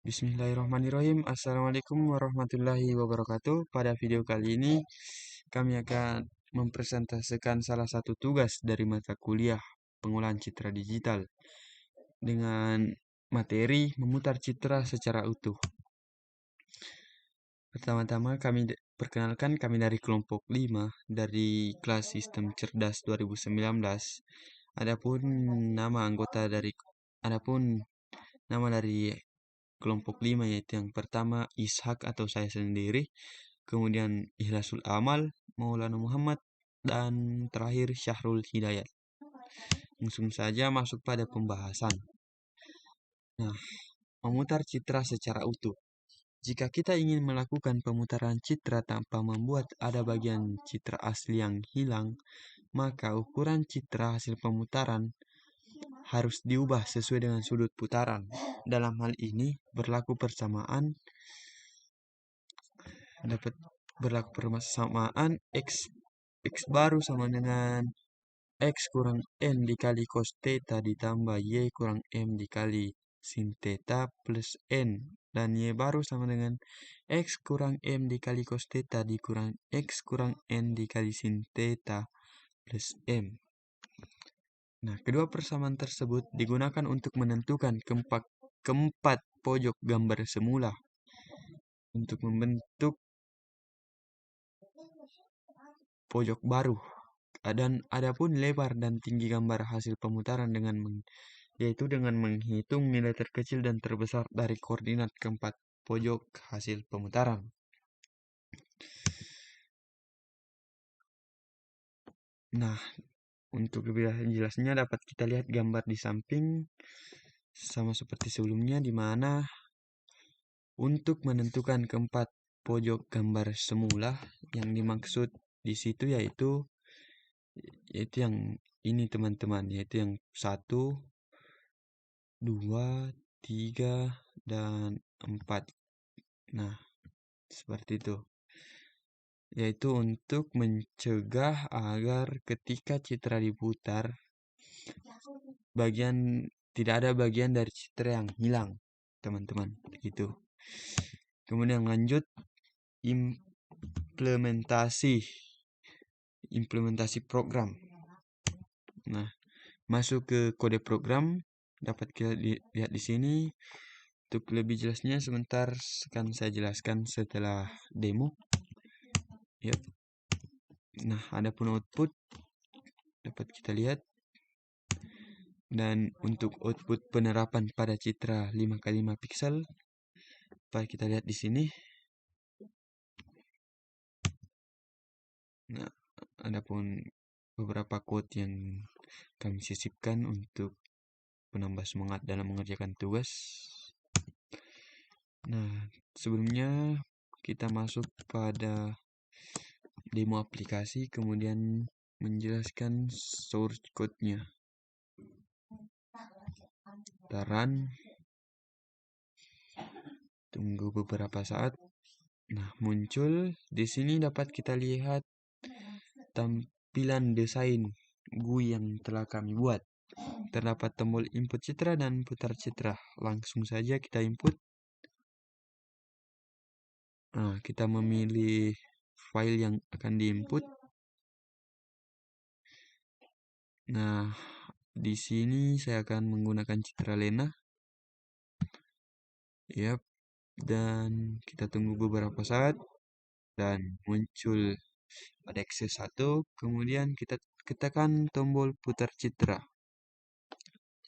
Bismillahirrahmanirrahim. Assalamualaikum warahmatullahi wabarakatuh. Pada video kali ini kami akan mempresentasikan salah satu tugas dari mata kuliah pengolahan citra digital dengan materi memutar citra secara utuh. Pertama-tama perkenalkan kami dari kelompok 5 dari kelas Sistem Cerdas 2019. Adapun nama dari kelompok 5 yaitu yang pertama Ishak atau saya sendiri, kemudian Ikhlasul Amal, Maulana Muhammad, dan terakhir Syahrul Hidayat. Langsung saja masuk pada pembahasan. Nah, memutar citra secara utuh. Jika kita ingin melakukan pemutaran citra tanpa membuat ada bagian citra asli yang hilang, maka ukuran citra hasil pemutaran harus diubah sesuai dengan sudut putaran. Dalam hal ini berlaku persamaan X baru sama dengan X kurang N dikali cos theta ditambah Y kurang M dikali sin theta plus N, dan Y baru sama dengan X kurang M dikali cos theta dikurang X kurang N dikali sin theta plus M. Nah, kedua persamaan tersebut digunakan untuk menentukan keempat pojok gambar semula untuk membentuk pojok baru. Dan adapun lebar dan tinggi gambar hasil pemutaran yaitu dengan menghitung nilai terkecil dan terbesar dari koordinat keempat pojok hasil pemutaran. Nah, untuk lebih jelasnya dapat kita lihat gambar di samping sama seperti sebelumnya, di mana untuk menentukan keempat pojok gambar semula yang dimaksud di situ yaitu yang ini teman-teman, yaitu yang 1, 2, 3, dan 4. Nah, seperti itu. Yaitu untuk mencegah agar ketika citra diputar, tidak ada bagian dari citra yang hilang, teman-teman. Begitu. Kemudian lanjut implementasi program. Nah, masuk ke kode program, dapat kita lihat di sini. Untuk lebih jelasnya sebentar akan saya jelaskan setelah demo. Yep. Nah, adapun output dapat kita lihat. Dan untuk output penerapan pada citra 5x5 pixel dapat kita lihat di sini. Nah, adapun beberapa quote yang kami sisipkan untuk menambah semangat dalam mengerjakan tugas. Nah, sebelumnya kita masuk pada demo aplikasi, kemudian menjelaskan source code-nya. Run. Tunggu beberapa saat. Nah, muncul di sini dapat kita lihat tampilan desain GUI yang telah kami buat. Terdapat tombol input citra dan putar citra. Langsung saja kita input. Nah, kita memilih file yang akan diinput. Nah, di sini saya akan menggunakan Citra Lena. Yap. Dan kita tunggu beberapa saat dan muncul pada Access 1, kemudian kita tekan tombol putar citra.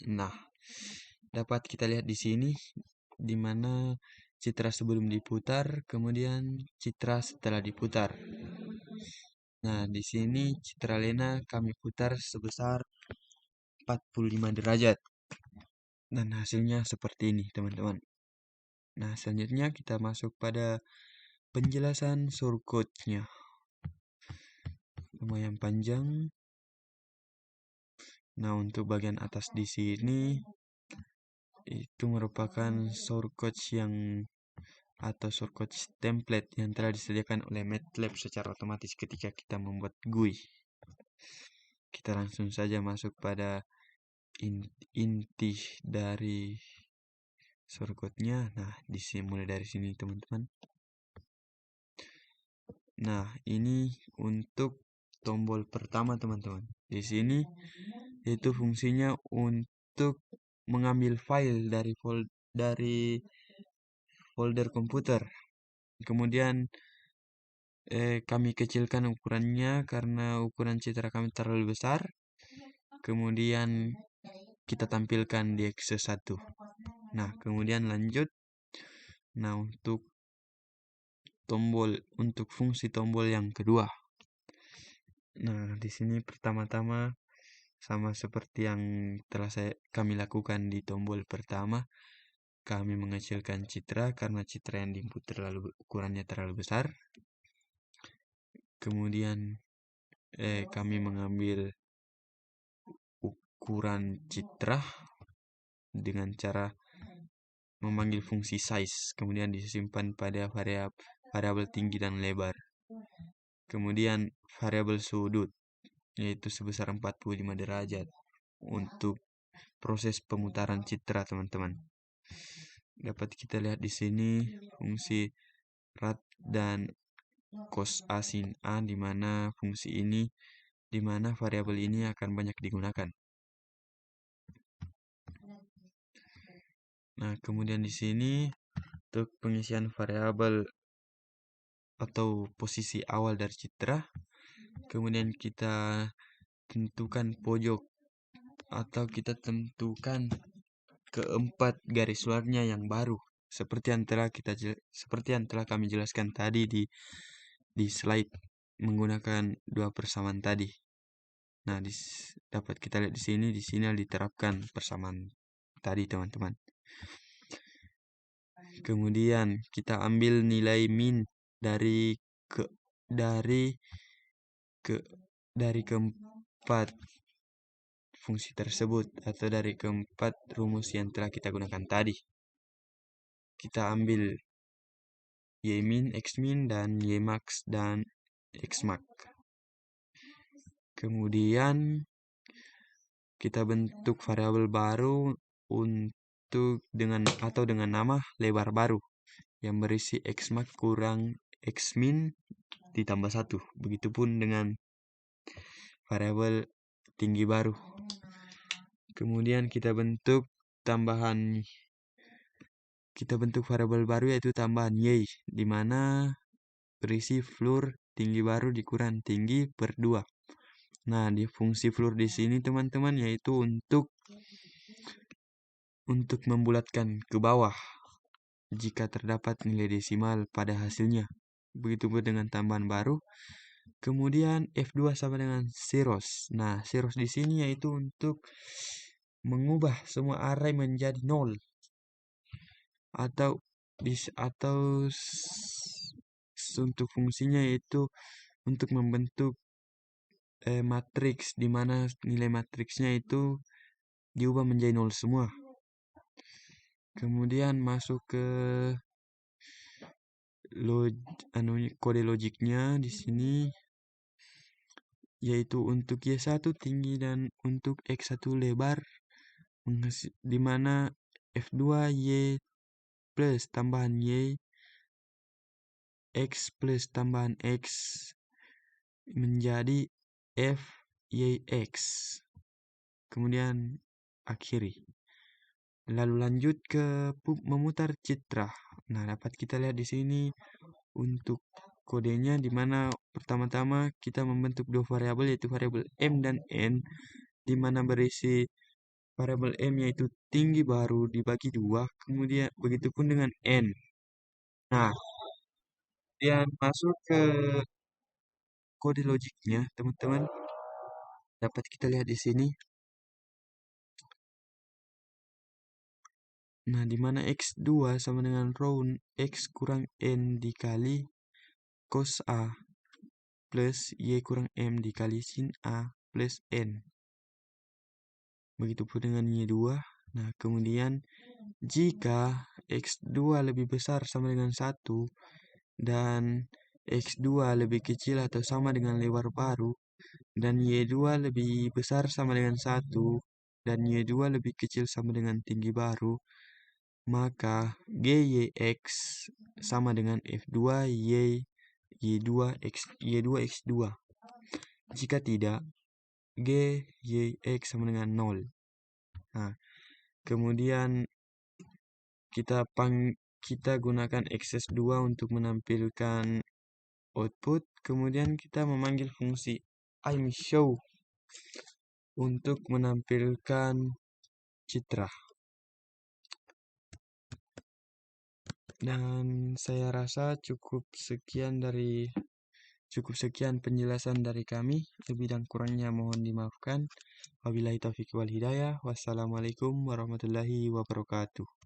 Nah, dapat kita lihat di sini di mana citra sebelum diputar, kemudian citra setelah diputar. Nah, di sini Citra Lena kami putar sebesar 45 derajat. Dan hasilnya seperti ini, teman-teman. Nah, selanjutnya kita masuk pada penjelasan shortcut-nya. Lumayan panjang. Nah, untuk bagian atas di sini itu merupakan shortcut atau shortcut template yang telah disediakan oleh MATLAB secara otomatis ketika kita membuat GUI. Kita langsung saja masuk pada inti dari shortcutnya. Nah, mulai dari sini teman-teman. Nah, ini untuk tombol pertama teman-teman. Di sini itu fungsinya untuk mengambil file dari folder komputer. Kemudian kami kecilkan ukurannya karena ukuran citra kami terlalu besar. Kemudian kita tampilkan di Excel 1. Nah, kemudian lanjut. Nah, untuk fungsi tombol yang kedua. Nah, di sini pertama-tama sama seperti yang telah kami lakukan di tombol pertama, kami mengecilkan citra karena citra yang diinput ukurannya terlalu besar. Kemudian kami mengambil ukuran citra dengan cara memanggil fungsi size, kemudian disimpan pada variabel tinggi dan lebar. Kemudian variabel sudut, yaitu sebesar 45 derajat untuk proses pemutaran citra, teman-teman. Dapat kita lihat di sini fungsi rat dan cos A sin A, di mana variabel ini akan banyak digunakan. Nah, kemudian di sini untuk pengisian variabel atau posisi awal dari citra, kemudian kita tentukan pojok atau kita tentukan keempat garis luarnya yang baru, seperti yang telah kami jelaskan tadi di slide menggunakan dua persamaan tadi. Nah, dapat kita lihat di sini diterapkan persamaan tadi, teman-teman. Kemudian kita ambil nilai min dari keempat fungsi tersebut atau dari keempat rumus yang telah kita gunakan tadi. Kita ambil y min, x min, dan y max dan x max. Kemudian kita bentuk variabel baru dengan nama lebar baru yang berisi x max kurang x min ditambah 1. Begitupun dengan variabel tinggi baru. Kemudian kita bentuk variabel baru yaitu tambahan y, di mana berisi floor tinggi baru dikurang tinggi per 2. Nah, di fungsi floor di sini teman-teman yaitu untuk membulatkan ke bawah jika terdapat nilai desimal pada hasilnya. Begitupun dengan tambahan baru. Kemudian F2 sama dengan zeros. Nah, zeros di sini yaitu untuk mengubah semua array menjadi 0. Atau untuk fungsinya yaitu untuk membentuk matriks, di mana nilai matriksnya itu diubah menjadi 0 semua. Kemudian masuk ke kode logiknya di sini yaitu untuk Y1 tinggi dan untuk X1 lebar, di mana F2 Y plus tambahan Y, X plus tambahan X menjadi F YX. Kemudian akhiri. Lalu lanjut ke memutar citra. Nah, dapat kita lihat di sini untuk kodenya, di mana pertama-tama kita membentuk dua variabel yaitu variabel M dan N, di mana berisi variabel M yaitu tinggi baru dibagi 2, kemudian begitupun dengan N. Nah, kemudian masuk ke kode logiknya, teman-teman. Dapat kita lihat di sini. Nah, di mana X2 sama dengan round X kurang N dikali cos A plus Y kurang M dikali sin A plus N. Begitupun dengan Y2. Nah, kemudian jika X2 lebih besar sama dengan 1 dan X2 lebih kecil atau sama dengan lebar baru, dan Y2 lebih besar sama dengan 1 dan Y2 lebih kecil sama dengan tinggi baru, maka GYX sama dengan F2 Y2X2. Jika tidak, GYX sama dengan 0. Nah, kemudian kita gunakan access 2 untuk menampilkan output. Kemudian kita memanggil fungsi imshow untuk menampilkan citra. Dan saya rasa cukup sekian penjelasan dari kami. Lebih dan kurangnya mohon dimaafkan. Wabillahi taufiq wal hidayah. Wassalamualaikum warahmatullahi wabarakatuh.